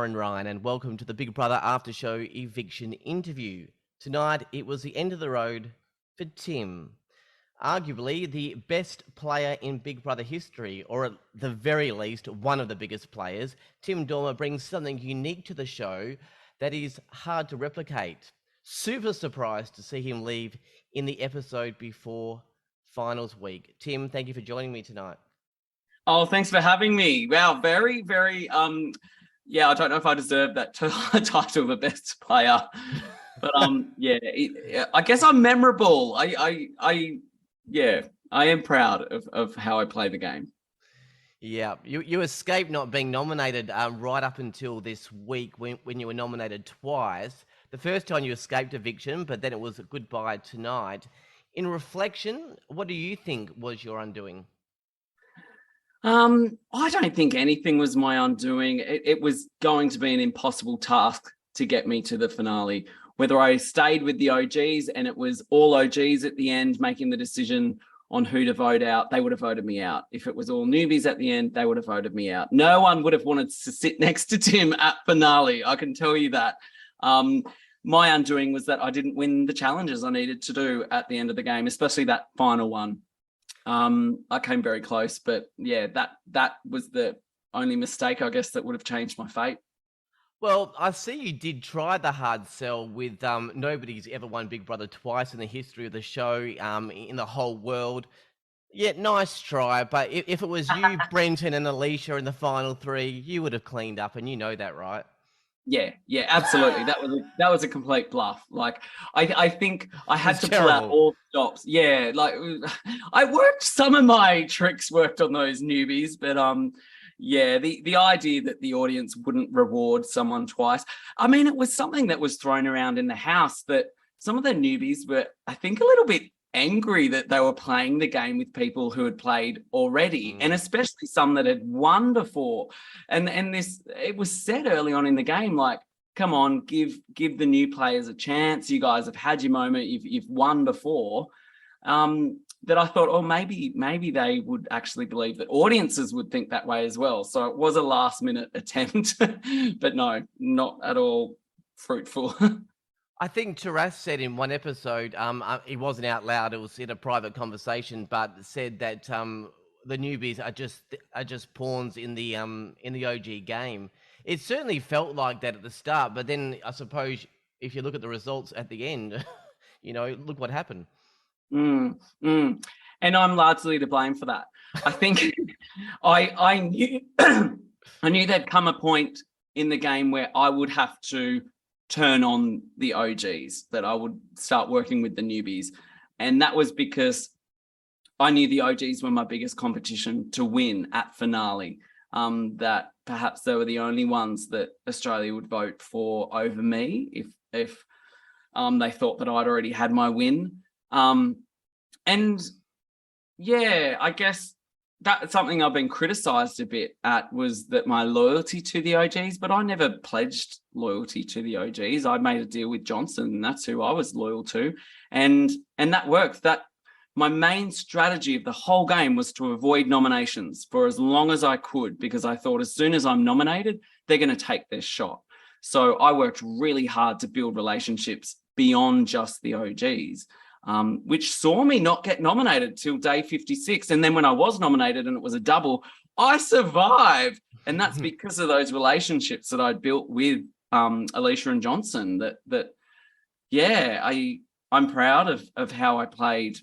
Aaron Ryan, and welcome to the Big Brother After Show Eviction interview. Tonight, it was the end of the road for Tim. Arguably the best player in Big Brother history, or at the very least, one of the biggest players. Tim Dormer brings something unique to the show that is hard to replicate. Super surprised to see him leave in the episode before finals week. Tim, thank you for joining me tonight. Oh, thanks for having me. Wow, very, very, yeah, I don't know if I deserve that title of the best player, but I guess I'm memorable. I am proud of how I play the game. Yeah, you escaped not being nominated right up until this week when you were nominated twice. The first time you escaped eviction, but then it was a goodbye tonight. In reflection, what do you think was your undoing? I don't think anything was my undoing. It was going to be an impossible task to get me to the finale. Whether I stayed with the OGs and it was all OGs at the end making the decision on who to vote out, they would have voted me out. If it was all newbies at the end, they would have voted me out. No one would have wanted to sit next to Tim at finale. I can tell you that. My undoing was that I didn't win the challenges I needed to do at the end of the game, especially that final one. I came very close, but yeah, that was the only mistake, I guess, that would have changed my fate. Well, I see you did try the hard sell with nobody's ever won Big Brother twice in the history of the show, in the whole world. Yeah, nice try, but if it was you, Brenton and Alicia in the final three, you would have cleaned up, and you know that, right? Yeah, absolutely. That was a complete bluff. Like I think I had to terrible. pull out all stops. Yeah, like I worked some of my tricks worked on those newbies, but yeah, the idea that the audience wouldn't reward someone twice. I mean, it was something that was thrown around in the house that some of the newbies were, I think, a little bit angry that they were playing the game with people who had played already, and especially some that had won before. And this, it was said early on in the game, like, come on, give the new players a chance. You guys have had your moment. You've won before. That I thought, oh, maybe they would actually believe that audiences would think that way as well. So it was a last minute attempt, but no, not at all fruitful. I think Taras said in one episode, it wasn't out loud, it was in a private conversation, but said that the newbies are just pawns in the OG game. It certainly felt like that at the start, but then I suppose if you look at the results at the end, look what happened. And I'm largely to blame for that. I think I knew I knew there'd come a point in the game where I would have to turn on the OGs, that I would start working with the newbies. And that was because I knew the OGs were my biggest competition to win at finale, that perhaps they were the only ones that Australia would vote for over me if they thought that I'd already had my win. And yeah, I guess that's something I've been criticised a bit at, was that my loyalty to the OGs, but I never pledged loyalty to the OGs. I made a deal with Johnson, and that's who I was loyal to. And that worked. That my main strategy of the whole game was to avoid nominations for as long as I could, because I thought as soon as I'm nominated, they're going to take their shot. So I worked really hard to build relationships beyond just the OGs. Which saw me not get nominated till day 56. And then when I was nominated and it was a double, I survived. And that's because of those relationships that I'd built with Alicia and Johnson, I'm proud of how I played.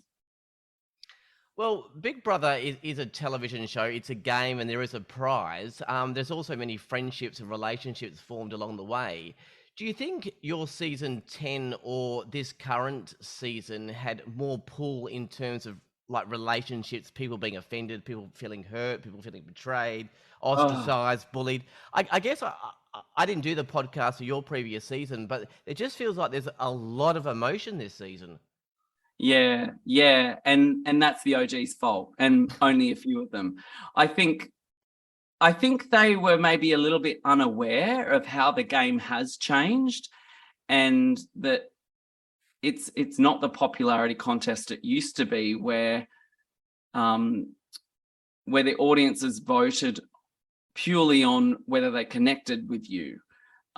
Well, Big Brother is a television show. It's a game and there is a prize. There's also many friendships and relationships formed along the way. Do you think your season 10 or this current season had more pull in terms of like relationships, people being offended, people feeling hurt, people feeling betrayed, ostracized, bullied? I guess I didn't do the podcast for your previous season, but it just feels like there's a lot of emotion this season. Yeah. And that's the OG's fault, and only a few of them. I think they were maybe a little bit unaware of how the game has changed, and that it's not the popularity contest it used to be, where the audiences voted purely on whether they connected with you.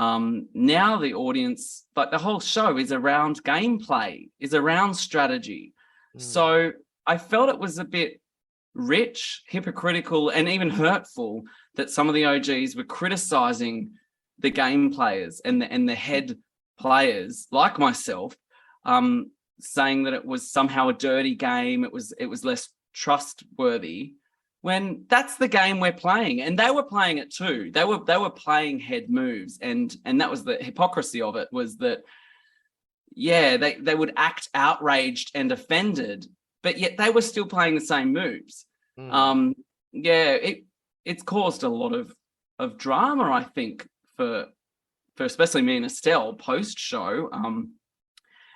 Now the audience, like the whole show is around gameplay, is around strategy. So I felt it was a bit rich, hypocritical, and even hurtful that some of the OGs were criticizing the game players and the head players like myself, saying that it was somehow a dirty game, it was less trustworthy, when that's the game we're playing. And they were playing it too. They were playing head moves, and that was the hypocrisy of it, was that they would act outraged and offended, but yet they were still playing the same moves. It's caused a lot of drama, I think, for especially me and Estelle post show.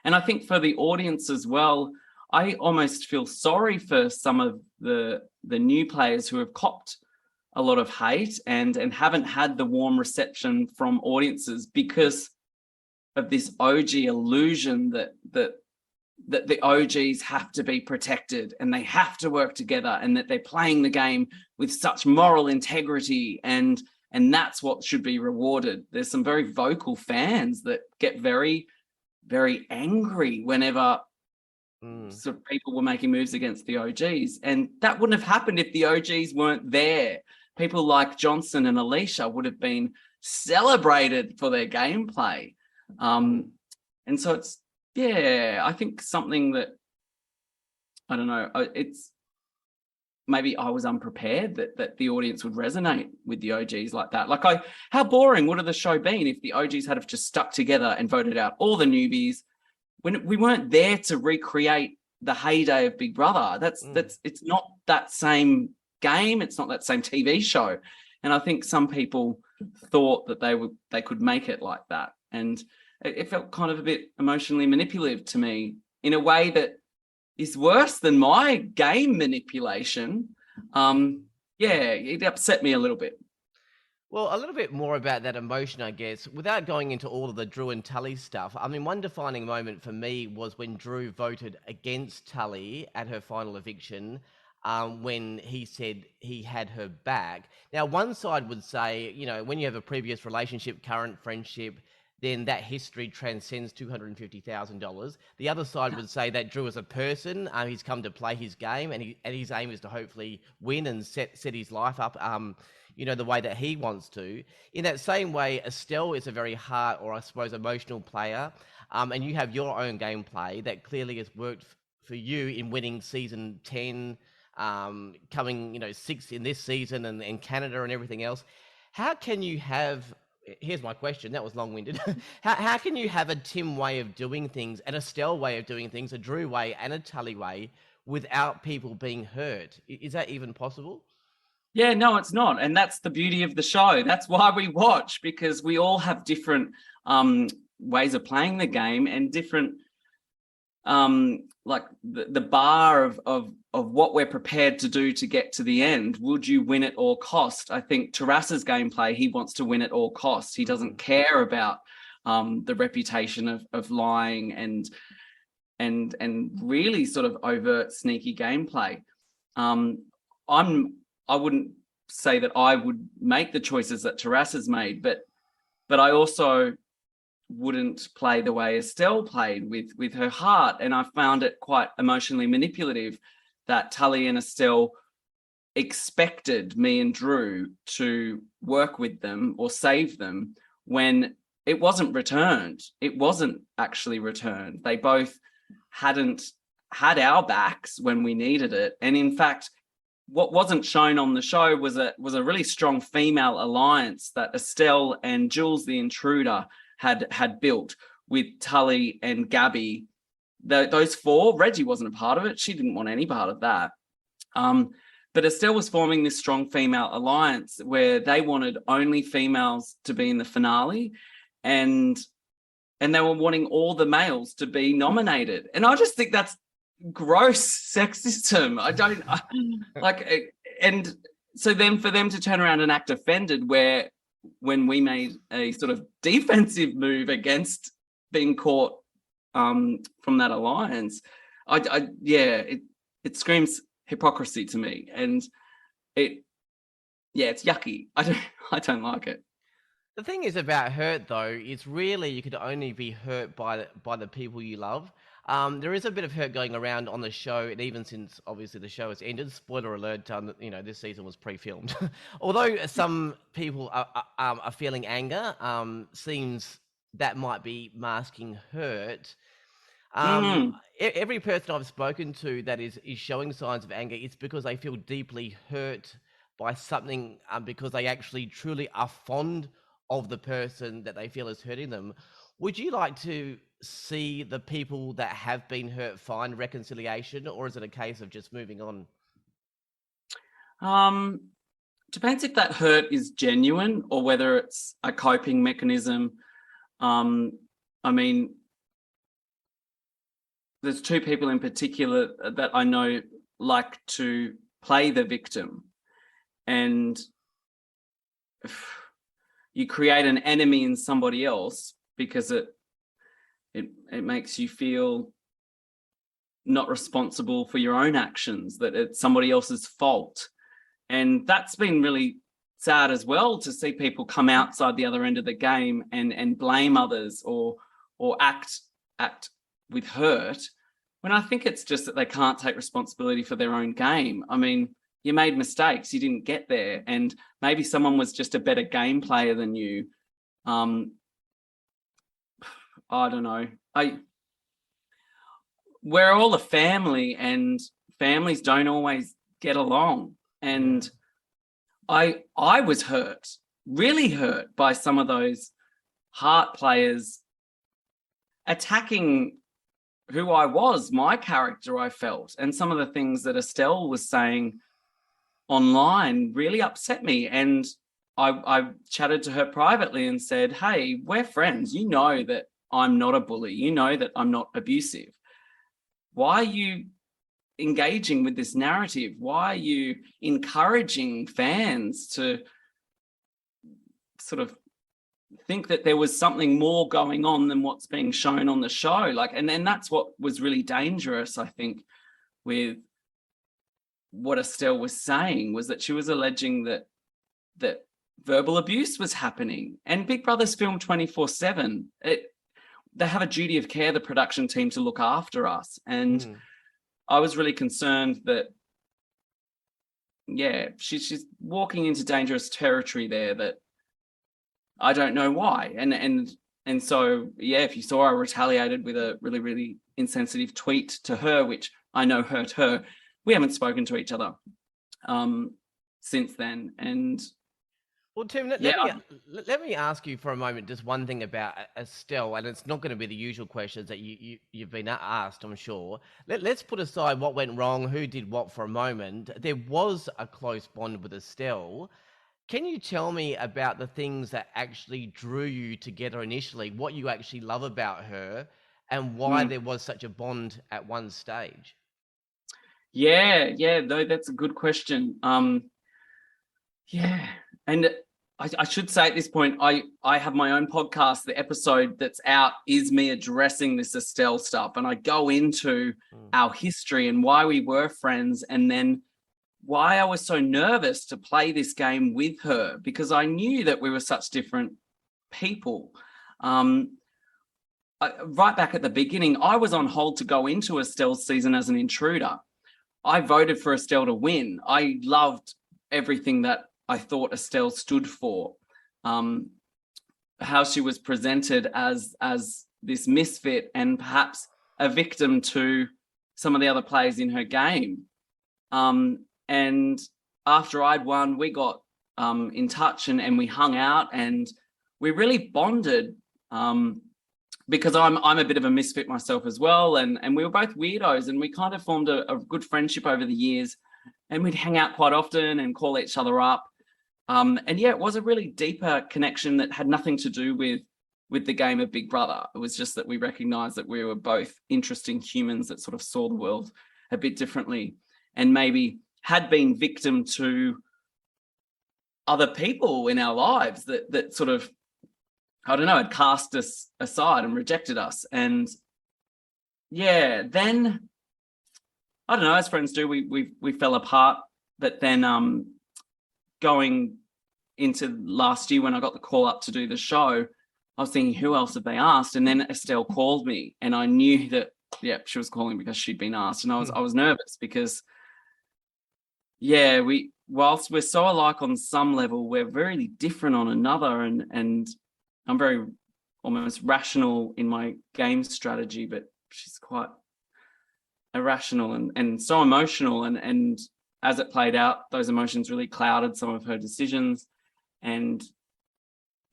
And I think for the audience as well, I almost feel sorry for some of the new players who have copped a lot of hate and haven't had the warm reception from audiences because of this OG illusion that the OGs have to be protected and they have to work together, and that they're playing the game with such moral integrity, and that's what should be rewarded. There's some very vocal fans that get very, very angry whenever sort of people were making moves against the OGs, and that wouldn't have happened if the OGs weren't there. People like Johnson and Alicia would have been celebrated for their gameplay. And so it's, I think something that, I don't know, it's maybe I was unprepared that the audience would resonate with the OGs like that. Like, how boring would have the show been if the OGs had have just stuck together and voted out all the newbies when we weren't there to recreate the heyday of Big Brother? It's not that same game. It's not that same TV show. And I think some people thought that they could make it like that. And it felt kind of a bit emotionally manipulative to me in a way that is worse than my game manipulation. It upset me a little bit. Well, a little bit more about that emotion, I guess, without going into all of the Drew and Tully stuff. I mean, one defining moment for me was when Drew voted against Tully at her final eviction, when he said he had her back. Now, one side would say, when you have a previous relationship, current friendship, then that history transcends $250,000. The other side would say that Drew is a person, he's come to play his game, and his aim is to hopefully win and set his life up, the way that he wants to. In that same way, Estelle is a very heart, or I suppose emotional player, and you have your own gameplay that clearly has worked for you in winning season 10, coming 6th in this season, and Canada and everything else. How can you have... Here's my question. That was long-winded. How can you have a Tim way of doing things, an Estelle way of doing things, a Drew way and a Tully way without people being hurt? Is that even possible? Yeah, no, it's not. And that's the beauty of the show. That's why we watch, because we all have different ways of playing the game and different, like the bar of what we're prepared to do to get to the end. Would you win at all cost? I think Taras's gameplay, he wants to win at all costs. He doesn't care about the reputation of lying and really sort of overt, sneaky gameplay. I wouldn't say that I would make the choices that Taras has made, but I also wouldn't play the way Estelle played with her heart. And I found it quite emotionally manipulative that Tully and Estelle expected me and Drew to work with them or save them when it wasn't returned. It wasn't actually returned. They both hadn't had our backs when we needed it. And in fact, what wasn't shown on the show was a really strong female alliance that Estelle and Jules the Intruder had built with Tully and Gabby. Those four, Reggie wasn't a part of it. She didn't want any part of that. But Estelle was forming this strong female alliance where they wanted only females to be in the finale, and they were wanting all the males to be nominated. And I just think that's gross sexism. I don't like. And so then for them to turn around and act offended when we made a sort of defensive move against being caught from that alliance, it screams hypocrisy to me, and it's yucky. I don't like it. The thing is about hurt, though, is really you could only be hurt by the people you love. There is a bit of hurt going around on the show, and even since obviously the show has ended. Spoiler alert: this season was pre-filmed. Although some people are feeling anger, seems that might be masking hurt. Um, Mm, every person I've spoken to that is showing signs of anger, it's because they feel deeply hurt by something, because they actually truly are fond of the person that they feel is hurting them. Would you like to see the people that have been hurt find reconciliation, or is it a case of just moving on? um, depends if that hurt is genuine or whether it's a coping mechanism. Um, I mean, there's two people in particular that I know like to play the victim, and you create an enemy in somebody else because it makes you feel not responsible for your own actions, that it's somebody else's fault. And that's been really sad as well, to see people come outside the other end of the game and blame others or act with hurt, when I think it's just that they can't take responsibility for their own game. I mean, you made mistakes, you didn't get there, and maybe someone was just a better game player than you. I don't know. We're all a family, and families don't always get along. And I was hurt, really hurt, by some of those heart players attacking who I was, my character, I felt. And some of the things that Estelle was saying online really upset me. And I chatted to her privately and said, hey, we're friends. You know that I'm not a bully. You know that I'm not abusive. Why are you engaging with this narrative? Why are you encouraging fans to sort of think that there was something more going on than what's being shown on the show? Like, and then that's what was really dangerous, I think, with what Estelle was saying, was that she was alleging that verbal abuse was happening. And Big Brother's filmed 24/7. They have a duty of care, the production team, to look after us. And I was really concerned that, yeah, she's walking into dangerous territory there that I don't know why. And so, yeah, if you saw, I retaliated with a really, really insensitive tweet to her, which I know hurt her. We haven't spoken to each other since then. And Well, Tim, let me ask you for a moment just one thing about Estelle, and it's not going to be the usual questions that you've been asked, I'm sure. Let's put aside what went wrong, who did what for a moment. There was a close bond with Estelle. Can you tell me about the things that actually drew you together initially, what you actually love about her, and why there was such a bond at one stage? yeah, though, that's a good question. Yeah, and I should say at this point, I have my own podcast. The episode that's out is me addressing this Estelle stuff, and I go into our history and why we were friends, and then why I was so nervous to play this game with her, because I knew that we were such different people. Right back at the beginning, I was on hold to go into Estelle's season as an intruder. I voted for Estelle to win. I loved everything that I thought Estelle stood for, how she was presented as this misfit and perhaps a victim to some of the other players in her game. And after I'd won, we got in touch and we hung out, and we really bonded, because I'm a bit of a misfit myself as well, and we were both weirdos, and we kind of formed a good friendship over the years, and we'd hang out quite often and call each other up. And yeah, it was a really deeper connection that had nothing to do with the game of Big Brother. It was just that we recognized that we were both interesting humans that sort of saw the world a bit differently, and maybe had been victim to other people in our lives that sort of, I don't know, had cast us aside and rejected us. And yeah, then I don't know, as friends do, we fell apart. But then going into last year when I got the call up to do the show, I was thinking, who else have they asked? And then Estelle called me, and I knew that, yeah, she was calling because she'd been asked. And I was nervous because, yeah, whilst we're so alike on some level, we're very different on another. And I'm very almost rational in my game strategy, but she's quite irrational and so emotional. And as it played out, those emotions really clouded some of her decisions, and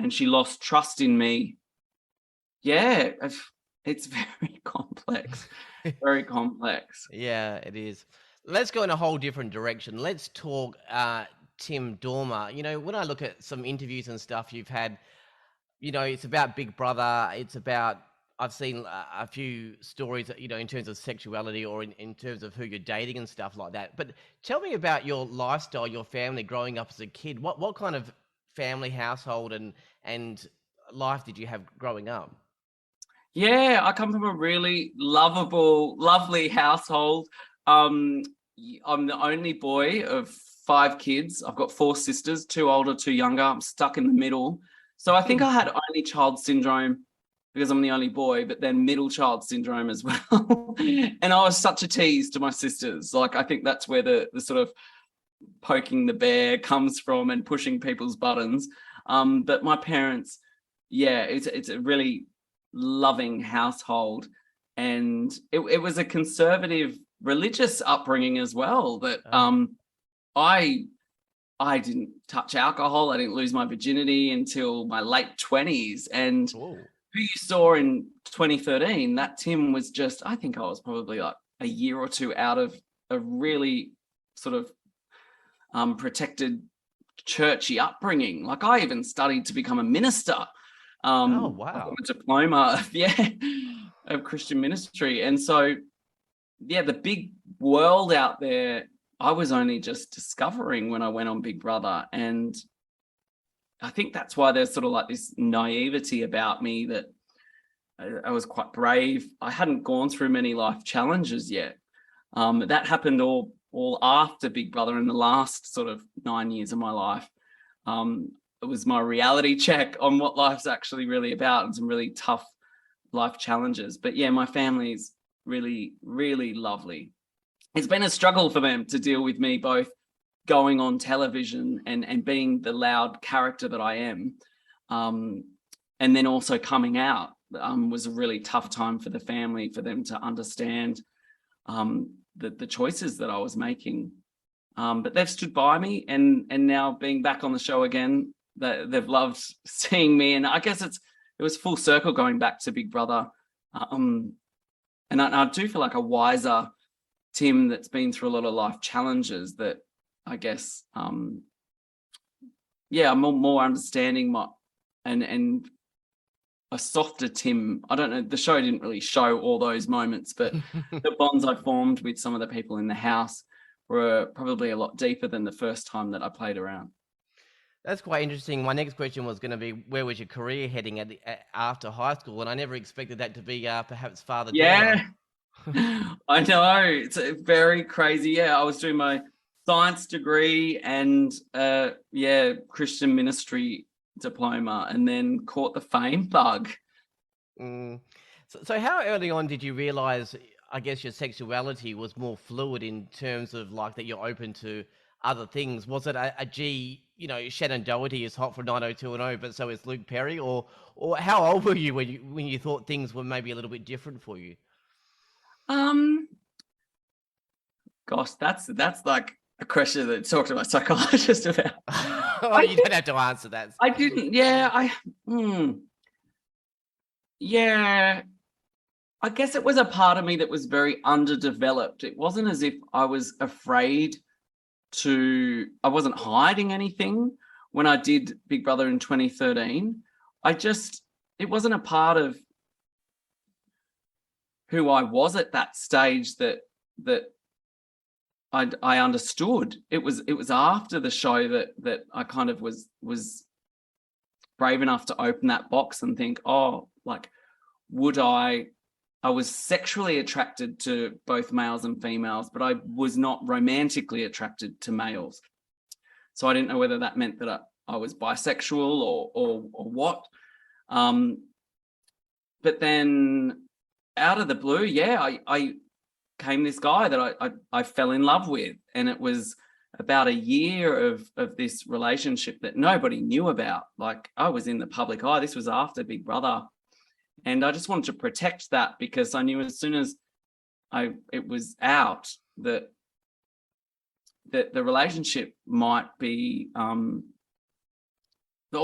she lost trust in me. Yeah, it's very complex, very complex. Yeah, it is. Let's go in a whole different direction. Let's talk Tim Dormer. You know, when I look at some interviews and stuff you've had, you know, it's about Big Brother. It's about, I've seen a few stories, you know, in terms of sexuality or in terms of who you're dating and stuff like that. But tell me about your lifestyle, your family growing up as a kid. What kind of family, household, and life did you have growing up? Yeah, I come from a really lovable, lovely household. I'm the only boy of 5 kids. I've got 4 sisters, 2 older, 2 younger. I'm stuck in the middle. So I think I had only child syndrome because I'm the only boy, but then middle child syndrome as well. And I was such a tease to my sisters. Like, I think that's where the sort of poking the bear comes from and pushing people's buttons. But my parents, yeah, it's a really loving household, and it was a conservative religious upbringing as well. That I didn't touch alcohol. I didn't lose my virginity until my late 20s. And Whoa. who you saw in 2013, that Tim was just, I think I was probably like a year or 2 out of a really sort of protected churchy upbringing. Like, I even studied to become a minister. Oh, I've got wow. a diploma of Christian ministry. And so, yeah, the big world out there, I was only just discovering when I went on Big Brother. And I think that's why there's sort of like this naivety about me, that I was quite brave. I hadn't gone through many life challenges yet. That happened all after Big Brother in the last sort of 9 years of my life. It was my reality check on what life's actually really about, and some really tough life challenges. But yeah, my family's really, really lovely. It's been a struggle for them to deal with me both going on television and being the loud character that I am. And then also coming out was a really tough time for the family, for them to understand the choices that I was making. But they've stood by me, and now being back on the show again, they've loved seeing me. And I guess it was full circle going back to Big Brother. And I do feel like a wiser Tim that's been through a lot of life challenges, that I guess, I'm more understanding and a softer Tim. I don't know, the show didn't really show all those moments, but the bonds I formed with some of the people in the house were probably a lot deeper than the first time that I played around. That's quite interesting. My next question was going to be, where was your career heading after high school? And I never expected that to be perhaps father-daughter. Yeah, I know. It's very crazy. Yeah, I was doing my science degree and Christian ministry diploma, and then caught the fame bug. So how early on did you realize, I guess, your sexuality was more fluid in terms of like that you're open to other things? Was it you know, Shannon Doherty is hot for 90210, but so is Luke Perry? Or how old were you when you thought things were maybe a little bit different for you? Gosh, that's like a question that talk to my psychologist about. Oh, you don't have to answer that. I didn't. Yeah, yeah. I guess it was a part of me that was very underdeveloped. It wasn't as if I was afraid I wasn't hiding anything when I did Big Brother in 2013. It wasn't a part of who I was at that stage that I understood. It was after the show that I kind of was brave enough to open that box and think, oh, like, would I was sexually attracted to both males and females, but I was not romantically attracted to males. So I didn't know whether that meant that I was bisexual or what. But then out of the blue, I came this guy that I fell in love with, and it was about a year of this relationship that nobody knew about. Like, I was in the public eye. This was after Big Brother, and I just wanted to protect that, because I knew as soon as it was out that the relationship might be all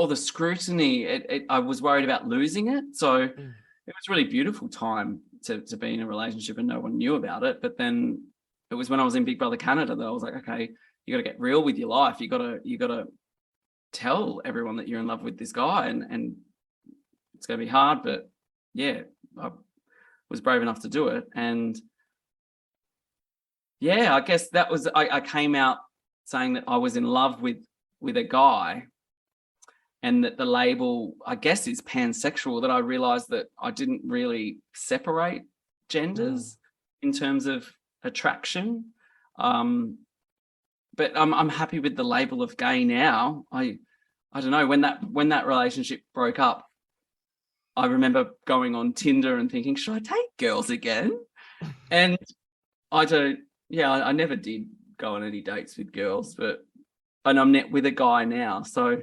the scrutiny. I was worried about losing it. So it was a really beautiful time to be in a relationship, and no one knew about it. But then it was when I was in Big Brother Canada that I was like, okay, you got to get real with your life. You got to tell everyone that you're in love with this guy, and it's going to be hard, but yeah, I was brave enough to do it. And yeah, I guess that was, I came out saying that I was in love with a guy, and that the label, I guess, is pansexual, that I realized that I didn't really separate genders in terms of attraction. But I'm happy with the label of gay now. I don't know, when that relationship broke up, I remember going on Tinder and thinking, should I take girls again? And I never did go on any dates with girls, and I'm with a guy now. So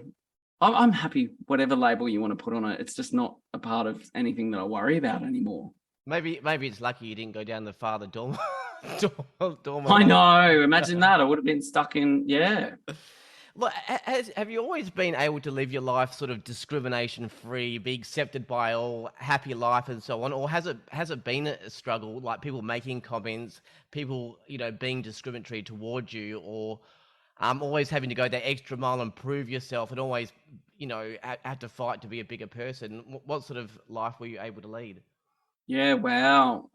I'm happy, whatever label you want to put on it. It's just not a part of anything that I worry about anymore. Maybe it's lucky you didn't go down the father dorm. I know. Imagine that. I would have been stuck in, yeah. Well, have you always been able to live your life sort of discrimination-free, be accepted by all, happy life and so on? Or has it been a struggle, like people making comments, people, being discriminatory towards you, or always having to go that extra mile and prove yourself, and always, have to fight to be a bigger person? What sort of life were you able to lead? Yeah, wow.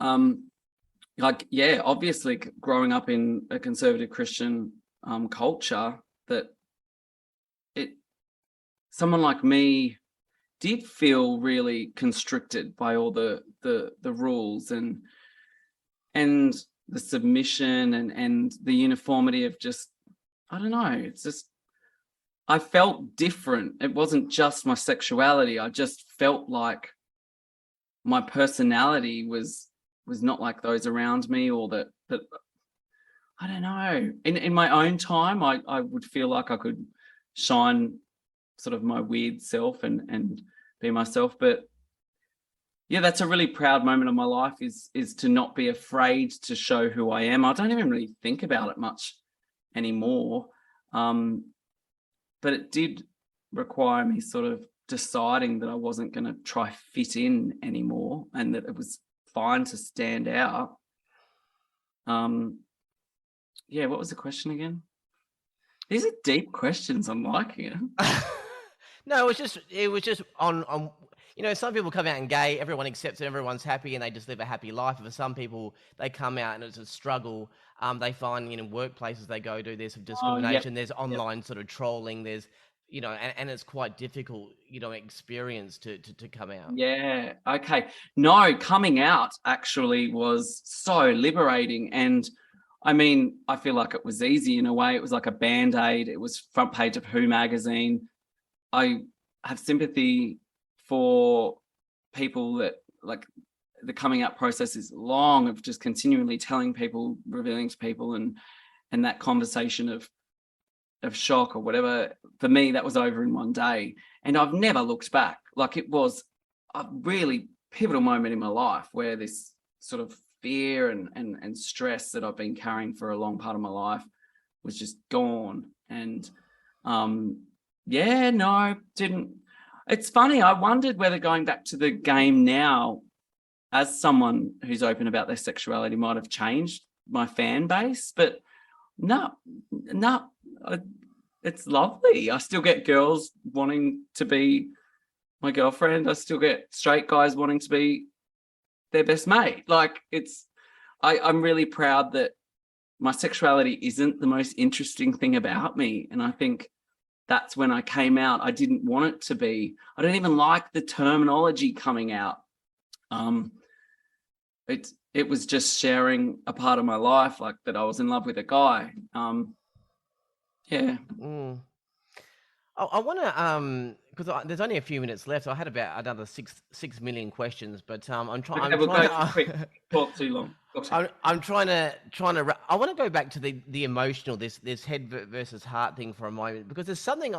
Obviously growing up in a conservative Christian culture, that someone like me did feel really constricted by all the rules and the submission and the uniformity of just, I don't know, it's just, I felt different. It wasn't just my sexuality. I just felt like my personality was not like those around me, or that I don't know. In my own time, I would feel like I could shine sort of my weird self and be myself. But yeah, that's a really proud moment of my life, is to not be afraid to show who I am. I don't even really think about it much anymore. But it did require me sort of deciding that I wasn't going to try fit in anymore, and that it was fine to stand out. Yeah, what was the question again? These are deep questions. I'm liking it. No, it was just on some people come out and gay, everyone accepts it, everyone's happy, and they just live a happy life. For some people, they come out and it's a struggle. They find workplaces they go to, there's some discrimination, there's online sort of trolling, there's and it's quite difficult, experience to come out. Yeah. Okay. No, coming out actually was so liberating. And I mean, I feel like it was easy in a way. It was like a Band-Aid. It was front page of Who magazine. I have sympathy for people that, like, the coming out process is long, of just continually telling people, revealing to people, and that conversation of shock or whatever. For me, that was over in one day, and I've never looked back. Like, it was a really pivotal moment in my life where this sort of fear and stress that I've been carrying for a long part of my life was just gone. And didn't. It's funny, I wondered whether going back to the game now, as someone who's open about their sexuality, might have changed my fan base. But no, it's lovely. I still get girls wanting to be my girlfriend. I still get straight guys wanting to be their best mate. Like, I'm really proud that my sexuality isn't the most interesting thing about me. And I think that's when I came out. I didn't want it to be. I don't even like the terminology coming out. It was just sharing a part of my life, like that I was in love with a guy. Yeah. I want to because there's only a few minutes left. I had about another six million questions, but Okay, I'm we'll trying go for to. quick. Talk too long. I'm trying to. I want to go back to the emotional, this head versus heart thing for a moment, because there's something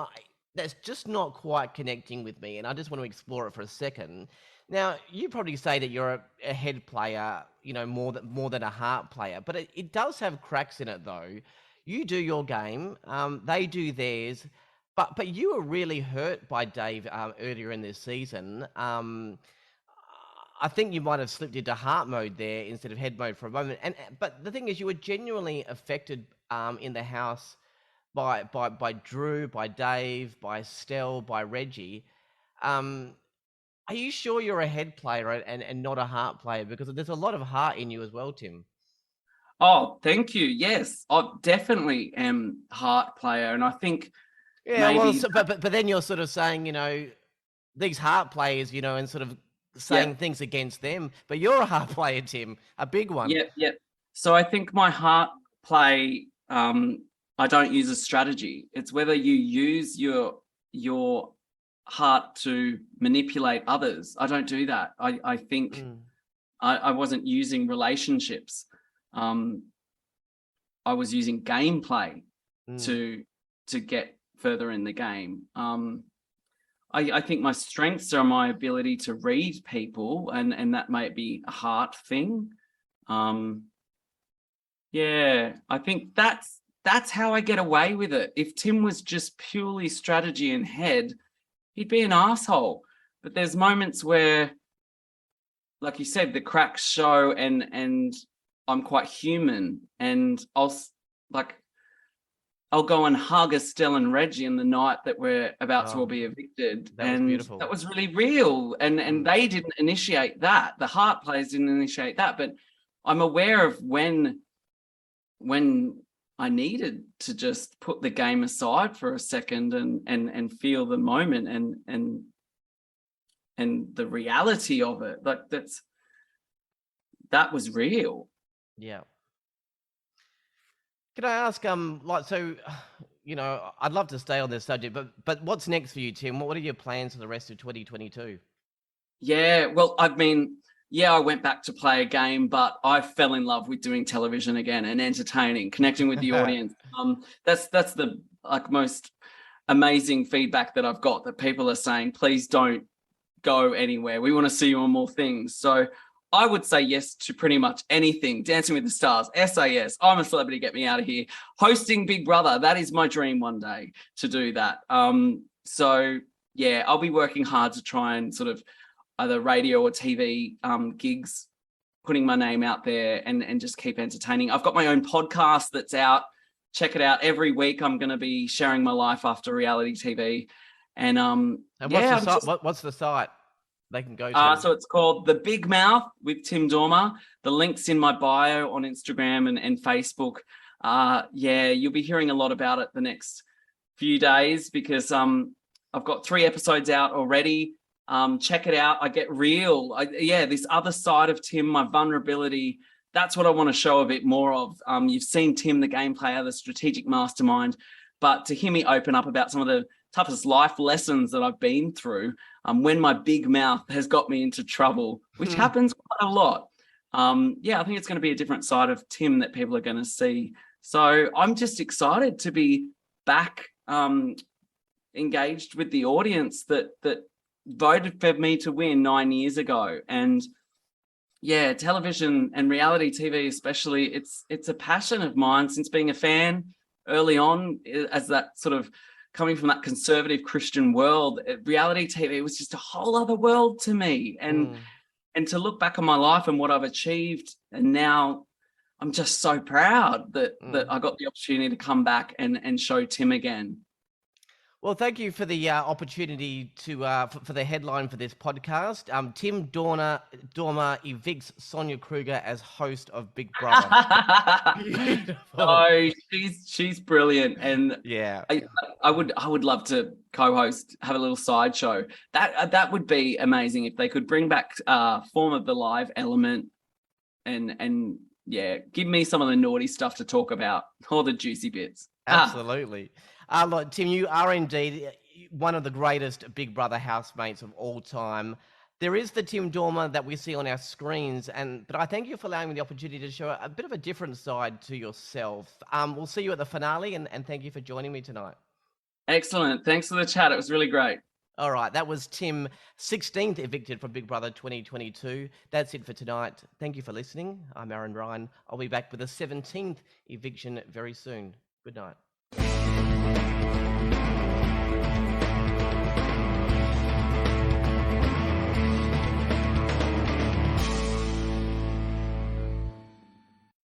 that's just not quite connecting with me, and I just want to explore it for a second. Now, you probably say that you're a head player, more than a heart player, but it does have cracks in it, though. You do your game, they do theirs, but you were really hurt by Dave earlier in this season. I think you might have slipped into heart mode there instead of head mode for a moment. But the thing is, you were genuinely affected in the house by Drew, by Dave, by Stell, by Reggie. Um, are you sure you're a head player and not a heart player? Because there's a lot of heart in you as well, Tim. Oh, thank you. Yes, I definitely am heart player, and I think Yeah, well, maybe but then you're sort of saying, these heart players, and sort of yeah, saying things against them. But you're a heart player, Tim, a big one. yeah, yeah. So I think my heart play, I don't use a strategy. It's whether you use your heart to manipulate others. I don't do that. I think Mm, I wasn't using relationships. Um, I was using gameplay mm, to get further in the game. I think my strengths are my ability to read people, and that might be a heart thing. Um, yeah, I think that's how I get away with it. If Tim was just purely strategy and head, he'd be an asshole. But there's moments where, like you said, the cracks show, and I'm quite human, and like I'll go and hug Estelle and Reggie in the night that we're about to all oh, be evicted, that was and that beautiful. was really real. And Mm, they didn't initiate that. The heart players didn't initiate that, but I'm aware of when I needed to just put the game aside for a second and feel the moment and the reality of it. Like that was real. yeah. Can I ask, so, I'd love to stay on this subject, but what's next for you, Tim? What are your plans for the rest of 2022? Yeah, well, I mean, yeah, I went back to play a game, but I fell in love with doing television again and entertaining, connecting with the audience. That's the like most amazing feedback that I've got, that people are saying, please don't go anywhere. We want to see you on more things. So I would say yes to pretty much anything. Dancing with the Stars, SAS, I'm a Celebrity, get me out of here. Hosting Big Brother, that is my dream one day to do that. So yeah, I'll be working hard to try and sort of either radio or TV gigs, putting my name out there and just keep entertaining. I've got my own podcast that's out. Check it out. Every week I'm going to be sharing my life after reality TV. And And yeah, I'm just what's the site they can go to? so it's called The Big Mouth with Tim Dormer. The link's in my bio on Instagram and Facebook. Yeah, you'll be hearing a lot about it the next few days, because I've got 3 episodes out already. Check it out. I get real. This other side of Tim, my vulnerability. That's what I want to show a bit more of. You've seen Tim, the game player, the strategic mastermind, but to hear me open up about some of the toughest life lessons that I've been through, when my big mouth has got me into trouble, which happens quite a lot. I think it's going to be a different side of Tim that people are going to see. So I'm just excited to be back engaged with the audience that voted for me to win 9 years ago. And yeah, television and reality TV especially, it's a passion of mine since being a fan early on, as that sort of coming from that conservative Christian world. Reality TV was just a whole other world to me. And to look back on my life and what I've achieved, and now I'm just so proud that I got the opportunity to come back and show Tim again. Well, thank you for the opportunity for the headline for this podcast. Tim Dormer evicts Sonia Kruger as host of Big Brother. Beautiful. No, she's brilliant, and Yeah. I would love to co-host, have a little sideshow. That would be amazing if they could bring back form of the live element, and yeah, give me some of the naughty stuff to talk about, all the juicy bits. Absolutely. Look, Tim, you are indeed, one of the greatest Big Brother housemates of all time. There is the Tim Dormer that we see on our screens, but I thank you for allowing me the opportunity to show a bit of a different side to yourself. We'll see you at the finale, and thank you for joining me tonight. Excellent. Thanks for the chat. It was really great. All right, that was Tim, 16th evicted from Big Brother 2022. That's it for tonight. Thank you for listening. I'm Aaron Ryan. I'll be back with a 17th eviction very soon. Good night.